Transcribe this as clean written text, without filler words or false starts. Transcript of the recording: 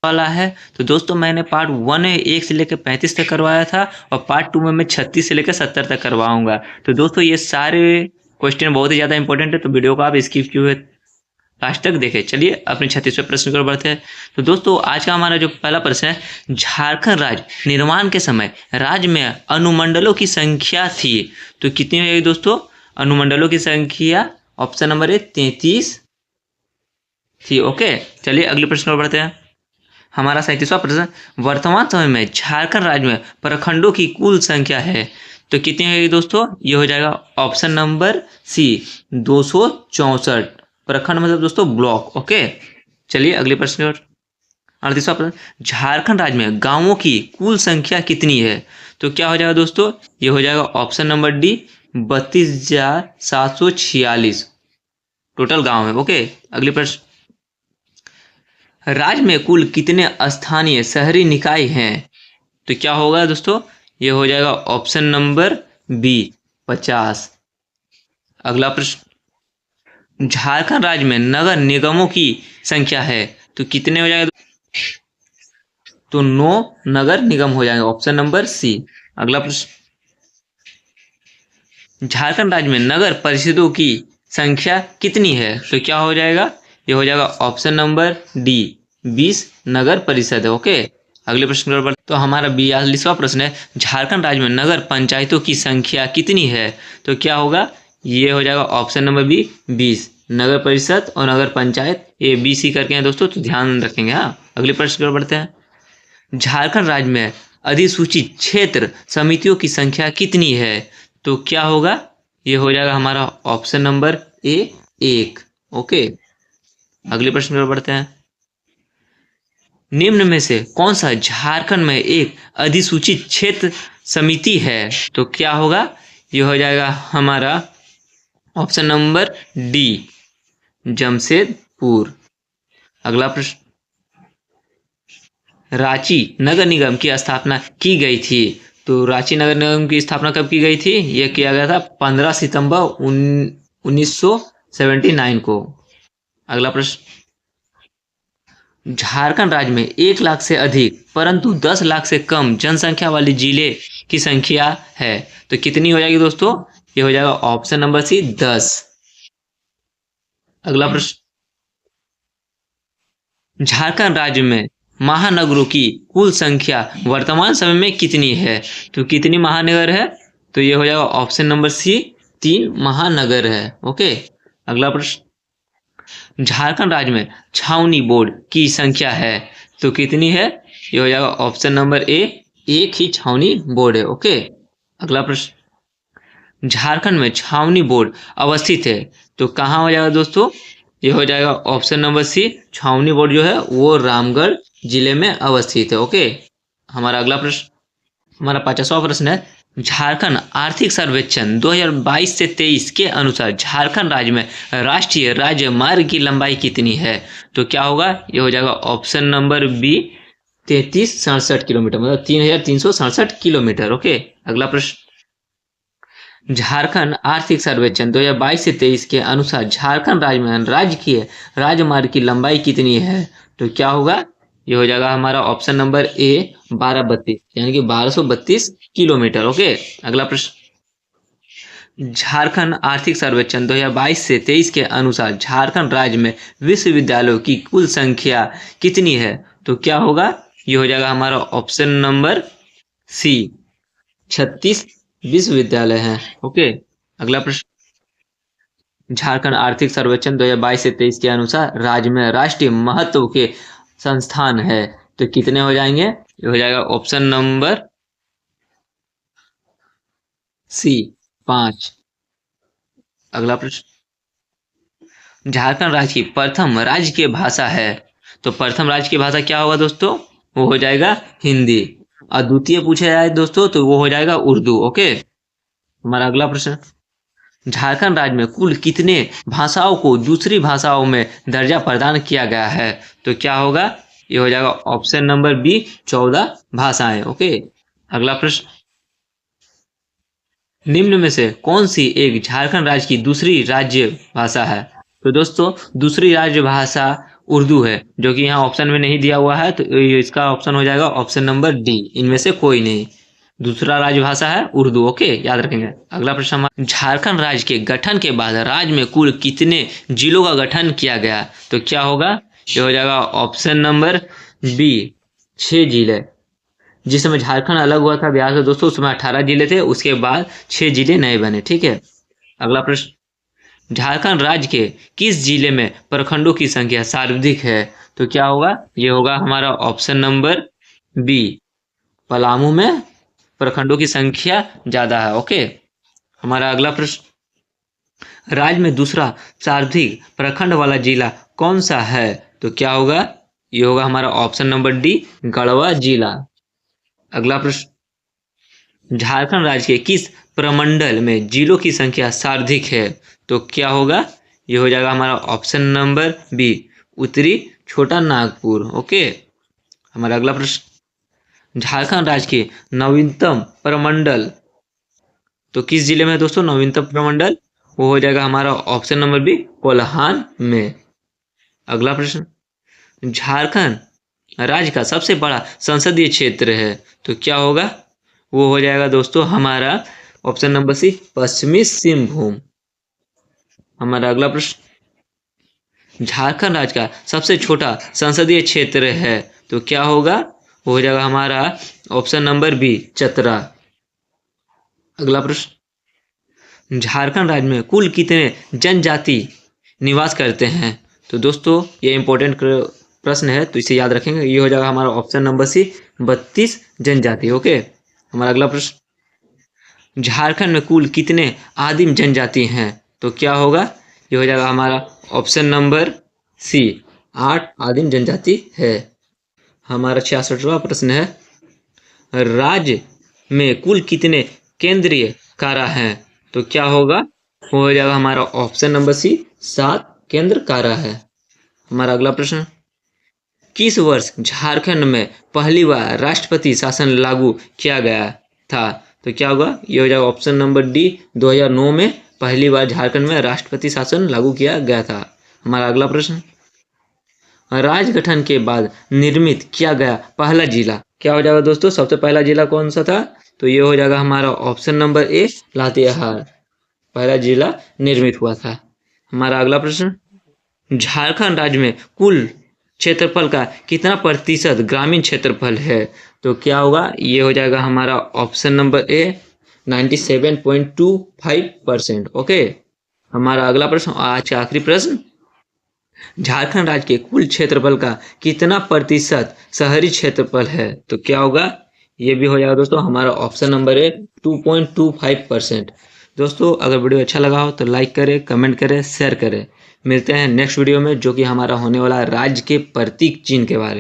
वाला है। तो दोस्तों मैंने पार्ट 1 में 1 से लेकर 35 तक करवाया था और पार्ट 2 में मैं 36 से लेकर 70 तक करवाऊंगा। तो दोस्तों ये सारे क्वेश्चन बहुत ही ज़्यादा इंपॉर्टेंट है, तो वीडियो को आप स्किप किए लास्ट तक देखें। चलिए अपने 36वें प्रश्न की ओर बढ़ते हैं। तो दोस्तों आज का हमारा जो पहला प्रश्न है, झारखंड राज्य निर्माण के समय राज्य में अनुमंडलों की संख्या थी तो कितनी होगी दोस्तों? अनुमंडलों की संख्या ऑप्शन नंबर ए 33 थी। ओके, चलिए अगले प्रश्न पर बढ़ते हैं। हमारा 37वां प्रश्न, वर्तमान समय में झारखंड राज्य में प्रखंडों की कुल संख्या है तो कितनी होगी दोस्तों? ये हो जाएगा ऑप्शन नंबर सी 264। प्रखंड मतलब दोस्तों ब्लॉक। ओके, चलिए अगले प्रश्न और 38वां प्रश्न, झारखंड राज्य में गांवों की कुल संख्या कितनी है तो क्या हो जाएगा दोस्तों? ये हो जाएगा ऑप्शन नंबर डी 32,746 टोटल गांव है। ओके, अगले प्रश्न, राज्य में कुल कितने स्थानीय शहरी निकाय हैं तो क्या होगा दोस्तों? ये हो जाएगा ऑप्शन नंबर बी 50। अगला प्रश्न, झारखंड राज्य में नगर निगमों की संख्या है तो कितने हो जाएगा? तो 9 नगर निगम हो जाएंगे, ऑप्शन नंबर सी। अगला प्रश्न, झारखंड राज्य में नगर परिषदों की संख्या कितनी है तो क्या हो जाएगा? ये हो जाएगा ऑप्शन नंबर डी 20 नगर परिषद है। ओके, अगले प्रश्न पर, तो हमारा 42वां प्रश्न है, झारखंड राज्य में नगर पंचायतों की संख्या कितनी है तो क्या होगा? ये हो जाएगा ऑप्शन नंबर बी 20 नगर परिषद और नगर पंचायत, ये BC करके हैं दोस्तों, तो ध्यान रखेंगे। हाँ, अगले प्रश्न पर बढ़ते हैं। झारखंड राज्य में अधिसूचित क्षेत्र समितियों की संख्या कितनी है तो क्या होगा? ये हो जाएगा हमारा ऑप्शन नंबर ए 1। ओके, अगले प्रश्न पर बढ़ते हैं। निम्न में से कौन सा झारखंड में एक अधिसूचित क्षेत्र समिति है तो क्या होगा? ये हो जाएगा हमारा ऑप्शन नंबर डी जमशेदपुर। अगला प्रश्न, रांची नगर निगम की स्थापना की गई थी तो रांची नगर निगम की स्थापना कब की गई थी? यह किया गया था 15 सितंबर 1979 को। अगला प्रश्न, झारखंड राज्य में 1 लाख से अधिक परंतु 10 लाख से कम जनसंख्या वाले जिले की संख्या है तो कितनी हो जाएगी दोस्तों? ये हो जाएगा ऑप्शन नंबर सी 10। अगला प्रश्न, झारखंड राज्य में महानगरों की कुल संख्या वर्तमान समय में कितनी है तो कितनी महानगर है? तो ये हो जाएगा ऑप्शन नंबर सी 3 महानगर है। ओके, अगला प्रश्न, झारखंड राज्य में छावनी बोर्ड की संख्या है तो कितनी है? ये हो जाएगा ऑप्शन नंबर ए 1 ही छावनी बोर्ड है। ओके, अगला प्रश्न, झारखंड में छावनी बोर्ड अवस्थित है तो कहाँ हो जाएगा दोस्तों? ये हो जाएगा ऑप्शन नंबर सी छावनी बोर्ड जो है वो रामगढ़ जिले में अवस्थित है। ओके, हमारा अगला प्रश्न, हमारा 50वां प्रश्न है, झारखंड आर्थिक सर्वेक्षण 2022 से 23 के अनुसार झारखंड राज्य में राष्ट्रीय राजमार्ग की लंबाई कितनी है तो क्या होगा? ये हो जाएगा ऑप्शन नंबर बी 3367 किलोमीटर, मतलब 3367 किलोमीटर। ओके, अगला प्रश्न, झारखंड आर्थिक सर्वेक्षण 2022 से 23 के अनुसार झारखंड राज्य में राजकीय राजमार्ग की लंबाई कितनी है तो क्या होगा? ये हो जाएगा हमारा ऑप्शन नंबर ए 1232 यानी कि 1232 किलोमीटर। ओके, अगला प्रश्न, झारखंड आर्थिक सर्वेक्षण 2022 से 23 के अनुसार झारखंड राज्य में विश्वविद्यालयों की कुल संख्या कितनी है तो क्या होगा? ये हो जाएगा हमारा ऑप्शन नंबर सी 36 विश्वविद्यालय हैं। ओके, अगला प्रश्न, झारखंड आर्थिक सर्वेक्षण 2022 से 23 के अनुसार राज्य में राष्ट्रीय महत्व के संस्थान है तो कितने हो जाएंगे? ये हो जाएगा ऑप्शन नंबर सी 5। अगला प्रश्न, झारखंड राज्य की प्रथम राज्य की भाषा है तो प्रथम राज्य की भाषा क्या होगा दोस्तों? वो हो जाएगा हिंदी। और द्वितीय पूछा जाए दोस्तों तो वो हो जाएगा उर्दू। ओके, हमारा अगला प्रश्न, झारखंड राज्य में कुल कितने भाषाओं को दूसरी भाषाओं में दर्जा प्रदान किया गया है तो क्या होगा? ये हो जाएगा ऑप्शन नंबर बी 14 भाषाएं। ओके, अगला प्रश्न, निम्न में से कौन सी एक झारखंड राज्य की दूसरी राज्य भाषा है तो दोस्तों दूसरी राज्य भाषा उर्दू है, जो कि यहाँ ऑप्शन में नहीं दिया हुआ है, तो इसका ऑप्शन हो जाएगा ऑप्शन नंबर डी, इनमें से कोई नहीं। दूसरा राजभाषा है उर्दू। ओके, याद रखेंगे। अगला प्रश्न हमारा, झारखंड राज्य के गठन के बाद राज्य में कुल कितने जिलों का गठन किया गया? तो क्या होगा? ये हो जाएगा ऑप्शन नंबर बी, 6 जिले। जिस समय झारखंड अलग हुआ था बिहार से दोस्तों, उस समय 18 जिले थे, उसके बाद 6 जिले नए बने। ठीक है। अगला प्रश्न, झारखंड राज्य के किस जिले में प्रखंडों की संख्या सर्वाधिक है? तो क्या होगा? ये होगा हमारा ऑप्शन नंबर बी, पलामू में प्रखंडों की संख्या ज्यादा है। ओके। हमारा अगला प्रश्न, राज्य में दूसरा सर्वाधिक प्रखंड वाला जिला कौन सा है? तो क्या होगा? ये होगा हमारा ऑप्शन नंबर डी, गढ़वा जिला। अगला प्रश्न, झारखंड राज्य के किस प्रमंडल में जिलों की संख्या सर्वाधिक है? तो क्या होगा? ये हो जाएगा हमारा ऑप्शन नंबर बी, उत्तरी छोटा नागपुर। ओके। हमारा अगला प्रश्न, झारखंड राज्य के नवीनतम प्रमंडल तो किस जिले में है दोस्तों नवीनतम प्रमंडल? वो हो जाएगा हमारा ऑप्शन नंबर बी, कोल्हान में। अगला प्रश्न, झारखंड राज्य का सबसे बड़ा संसदीय क्षेत्र है, तो क्या होगा? वो हो जाएगा दोस्तों हमारा ऑप्शन नंबर सी, पश्चिमी सिंहभूम। हमारा अगला प्रश्न, झारखंड राज्य का सबसे छोटा संसदीय क्षेत्र है, तो क्या होगा? वो हो जाएगा हमारा ऑप्शन नंबर बी, चतरा। अगला प्रश्न, झारखंड राज्य में कुल कितने जनजाति निवास करते हैं? तो दोस्तों ये इंपॉर्टेंट प्रश्न है, तो इसे याद रखेंगे। ये हो जाएगा हमारा ऑप्शन नंबर सी, 32 जनजाति। ओके। हमारा अगला प्रश्न, झारखंड में कुल कितने आदिम जनजाति हैं? तो क्या होगा? ये हो जाएगा हमारा ऑप्शन नंबर सी, 8 आदिम जनजाति है। हमारा 66वां प्रश्न है, राज्य में कुल कितने केंद्रीय कारा हैं? तो क्या होगा? वो हो जाएगा हमारा ऑप्शन नंबर सी, 7 केंद्र कारा है। हमारा अगला प्रश्न, किस वर्ष झारखंड में पहली बार राष्ट्रपति शासन लागू किया गया था? तो क्या होगा? ये हो जाएगा ऑप्शन नंबर डी, 2009 में पहली बार झारखंड में राष्ट्रपति शासन लागू किया गया था। हमारा अगला प्रश्न, राज्य गठन के बाद निर्मित किया गया पहला जिला क्या हो जाएगा दोस्तों? सबसे पहला जिला कौन सा था? तो ये हो जाएगा हमारा ऑप्शन नंबर ए, लातेहार, पहला जिला निर्मित हुआ था। हमारा अगला प्रश्न, झारखंड राज्य में कुल क्षेत्रफल का कितना प्रतिशत ग्रामीण क्षेत्रफल है? तो क्या होगा? ये हो जाएगा हमारा ऑप्शन नंबर ए, 97.25%। ओके। हमारा अगला प्रश्न, आज का आखिरी प्रश्न, झारखंड राज्य के कुल क्षेत्रफल का कितना प्रतिशत शहरी क्षेत्रफल है? तो क्या होगा? ये भी हो जाएगा दोस्तों हमारा ऑप्शन नंबर है 2.25%। दोस्तों अगर वीडियो अच्छा लगा हो तो लाइक करें, कमेंट करें, शेयर करें। मिलते हैं नेक्स्ट वीडियो में, जो कि हमारा होने वाला राज्य के प्रतीक चिन्ह के बारे में।